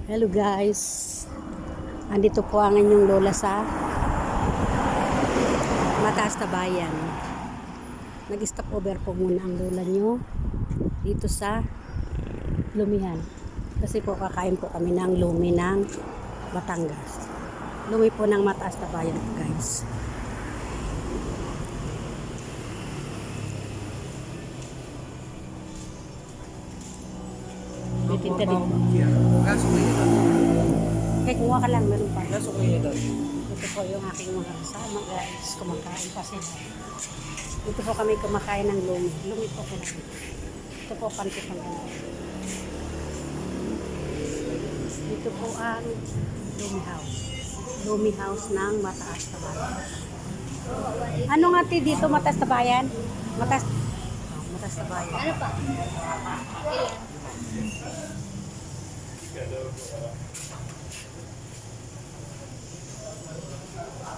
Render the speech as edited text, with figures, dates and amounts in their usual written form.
Hello guys, andito po ang inyong lola sa Mataas na Bayan. Nag-stop over po muna ang lola nyo dito sa Lumihan. Kasi po kakain po kami ng lumi ng Batangas. Lumi po ng Mataas na Bayan po guys. Bitinta din. Kaso ko yun. Kaya kumuha ka lang, meron pa. Kaso ko yun. Ito po yung aking mga kasama guys, kumakain pa sila. Ito po kami kumakain ng lumi. Lumi po po namin. Ito po panty pang ano. Ito po ang lumi house. Lumi house ng Mataas na Bayan. Ano nga ti dito Mataas na Bayan? Mataas na Bayan. Ano pa? Ilan?